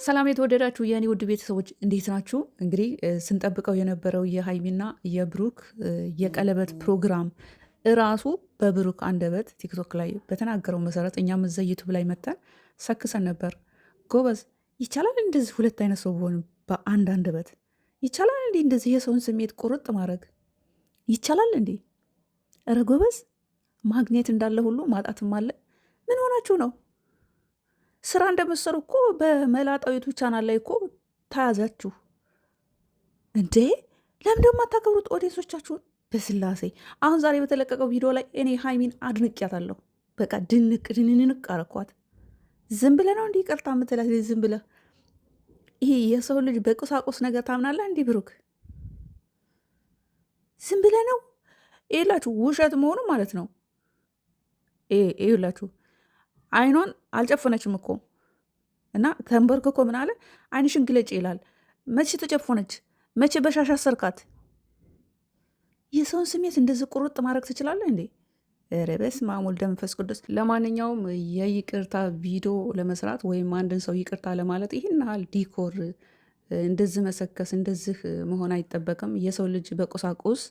ሰላም የተወደዳችሁ የእኔ ውድ ቤተሰቦች እንዴት ናችሁ? እንግዲህ ስንጠብቀው የነበረው የሀይሚና የብሩክ የቀለበት ፕሮግራም እራሱ በብሩክ አንደበት ቲክቶክ ላይ በተናገረው መሰረት እኛም እዛ ዩቱብ ላይ መተን ሰክሰን ነበር። ጎበዝ ይቻላል እንደዚህ ሁለት አይነት ሰው በሆን በአንድ አንደበት ይቻላል እንዴ? እንደዚህ የሰውን ስሜት ቁርጥ ማድረግ ይቻላል እንዴ? እረ ጎበዝ፣ ማግኘት እንዳለ ሁሉ ማጣትም አለ። ምን ሆናችሁ ነው? ስራ እንደምትሰሩ እኮ በመላጣዊቱ ቻናል ላይ እኮ ተያዛችሁ እንዴ! ለምን ደግሞ አታከብሩት ኦዲየንሶቻችሁን? በስላሴ አሁን ዛሬ በተለቀቀው ቪዲዮ ላይ እኔ ሀይሚን አድንቅያታለሁ። በቃ ድንቅ ድንንቅ አረኳት። ዝም ብለህ ነው እንዲህ ይቅርታ የምትላት? ዝም ብለህ ይሄ የሰው ልጅ በቁሳቁስ ነገር ታምናለህ? እንዲህ ብሩክ ዝም ብለህ ነው ይላችሁ ውሸት መሆኑ ማለት ነው። ይላችሁ አይኗን አልጨፈነችም እኮ እና ተንበርክኮ ምን አለ አይንሽን ግለጭ ይላል። መቼ ተጨፎነች? መቼ በሻሻ ሰርካት? የሰውን ስሜት እንደዚህ ቁርጥ ማድረግ ትችላለህ እንዴ? ኧረ በስመ አብ ወወልድ ወመንፈስ ቅዱስ። ለማንኛውም የይቅርታ ቪዲዮ ለመስራት ወይም አንድን ሰው ይቅርታ ለማለት ይህን ያህል ዲኮር እንደዚህ መሰከስ እንደዚህ መሆን አይጠበቅም። የሰው ልጅ በቁሳቁስ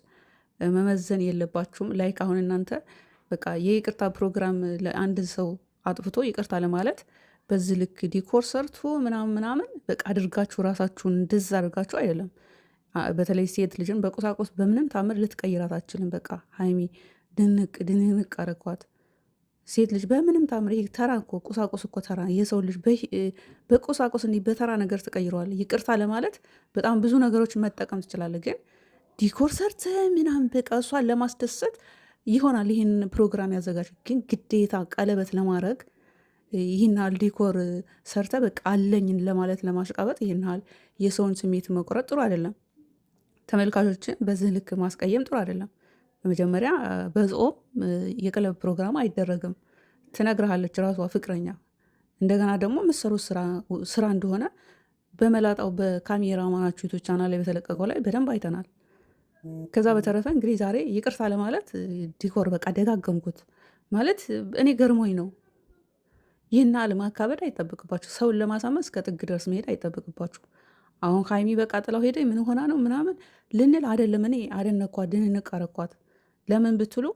መመዘን የለባችሁም። ላይክ አሁን እናንተ በቃ የይቅርታ ፕሮግራም ለአንድን ሰው አጥፍቶ ይቅርታ ለማለት በዚህ ልክ ዲኮር ሰርቶ ምናምን በቃ አድርጋችሁ ራሳችሁን እንደዛ አድርጋችሁ አይደለም። በተለይ ሴት ልጅን በቁሳቁስ በምንም ታምር ልትቀይራት አትችልም። በቃ ሀይሚ ድንቅ አረኳት። ሴት ልጅ በምንም ታምር ይሄ ተራ እኮ ቁሳቁስ እኮ ተራ የሰው ልጅ በቁሳቁስ እንዲህ በተራ ነገር ትቀይረዋል። ይቅርታ ለማለት በጣም ብዙ ነገሮች መጠቀም ትችላለህ። ግን ዲኮር ሰርተ ምናምን በቃ እሷን ለማስደሰት ይሆናል ይህን ፕሮግራም ያዘጋጅ። ግን ግዴታ ቀለበት ለማድረግ ይህን ያህል ዲኮር ሰርተ በቃ አለኝን ለማለት ለማሽቃበጥ ይህን ያህል የሰውን ስሜት መቁረጥ ጥሩ አይደለም። ተመልካቾችን በዚህ ልክ ማስቀየም ጥሩ አይደለም። በመጀመሪያ በጾም የቀለበት ፕሮግራም አይደረግም ትነግርሃለች ራሷ ፍቅረኛ። እንደገና ደግሞ የምትሰሩት ስራ እንደሆነ በመላጣው በካሜራ ማናችሁ ዩቱብ ቻናል ላይ በተለቀቀው ላይ በደንብ አይተናል። ከዛ በተረፈ እንግዲህ ዛሬ ይቅርታ ለማለት ዲኮር በቃ ደጋገምኩት ማለት እኔ ገርሞኝ ነው። ይህን ያህል ማካበድ አይጠብቅባችሁ። ሰውን ለማሳመን እስከ ጥግ ድረስ መሄድ አይጠብቅባችሁ። አሁን ሀይሚ በቃ ጥላው ሄደ ምን ሆና ነው ምናምን ልንል አይደለም። እኔ አደነኳት፣ ድንቅ አረኳት። ለምን ብትሉ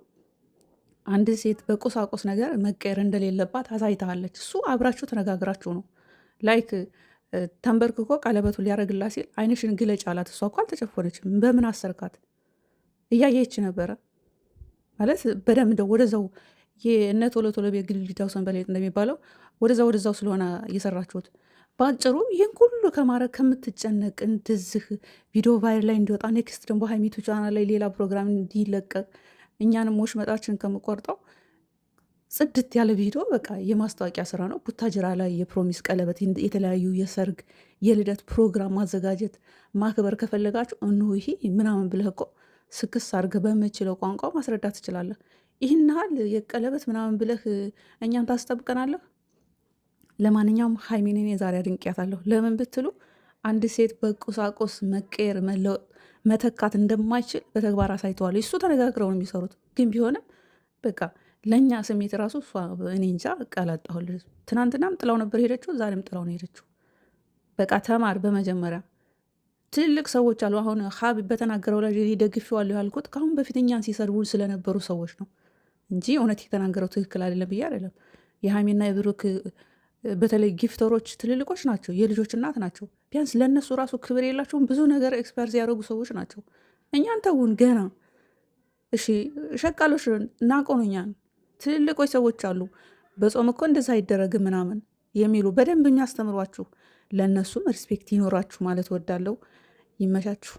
አንድ ሴት በቁሳቁስ ነገር መቀየር እንደሌለባት አሳይታለች። እሱ አብራችሁ ተነጋግራችሁ ነው። ላይክ ተንበርክኮ ቀለበቱ ሊያደርግላት ሲል አይንሽን ግለጭ አላት። እሷ እኮ አልተጨፎነችም። በምን አሰርካት? እያየች ነበረ ማለት በደምብ ወደዛው የእነ ቶሎ ቶሎ ቤት ግድግዳው ሰንበሌጥ እንደሚባለው ወደዛው ስለሆነ እየሰራችሁት። በአጭሩ ይህን ሁሉ ከማድረግ ከምትጨነቅ እንደዚህ ቪዲዮ ቫይር ላይ እንዲወጣ ኔክስት ደግሞ ሀይሚቱ ቻናል ላይ ሌላ ፕሮግራም እንዲለቀቅ እኛንም ወሽመጣችን ከምቆርጠው ጽድት ያለ ቪዲዮ በቃ የማስታወቂያ ስራ ነው። ቡታጅራ ላይ የፕሮሚስ ቀለበት፣ የተለያዩ የሰርግ የልደት ፕሮግራም ማዘጋጀት ማክበር ከፈለጋችሁ እነሆ ይሄ ምናምን ብለህ እኮ ስክስ አድርገህ በምችለው ቋንቋ ማስረዳት ትችላለህ። ይህን ያህል የቀለበት ምናምን ብለህ እኛን ታስጠብቀናለህ። ለማንኛውም ሀይሚን እኔ ዛሬ አድንቅያታለሁ። ለምን ብትሉ አንድ ሴት በቁሳቁስ መቀየር መለወጥ መተካት እንደማይችል በተግባር አሳይተዋል። እሱ ተነጋግረው ነው የሚሰሩት። ግን ቢሆንም በቃ ለእኛ ስሜት ራሱ እሷ እኔ እንጃ ቃላጣሁል። ትናንትናም ጥላው ነበር ሄደችው፣ ዛሬም ጥላው ነው ሄደችው። በቃ ተማር። በመጀመሪያ ትልልቅ ሰዎች አሉ። አሁን ሀብ በተናገረው ላይ ደግፌዋለሁ ያልኩት ከአሁን በፊት እኛን ሲሰድቡ ስለነበሩ ሰዎች ነው እንጂ እውነት የተናገረው ትክክል አይደለም ብዬ አይደለም። የሀይሚና የብሩክ በተለይ ጊፍተሮች ትልልቆች ናቸው፣ የልጆች እናት ናቸው። ቢያንስ ለእነሱ ራሱ ክብር የላቸውም። ብዙ ነገር ኤክስፐርት ያደረጉ ሰዎች ናቸው። እኛን ተውን ገና። እሺ ሸቃሎች እናቆኑኛን ትልልቆች ሰዎች አሉ። በጾም እኮ እንደዛ አይደረግም ምናምን የሚሉ በደንብ የሚያስተምሯችሁ፣ ለእነሱም ሪስፔክት ይኖራችሁ ማለት ወዳለው። ይመቻችሁ።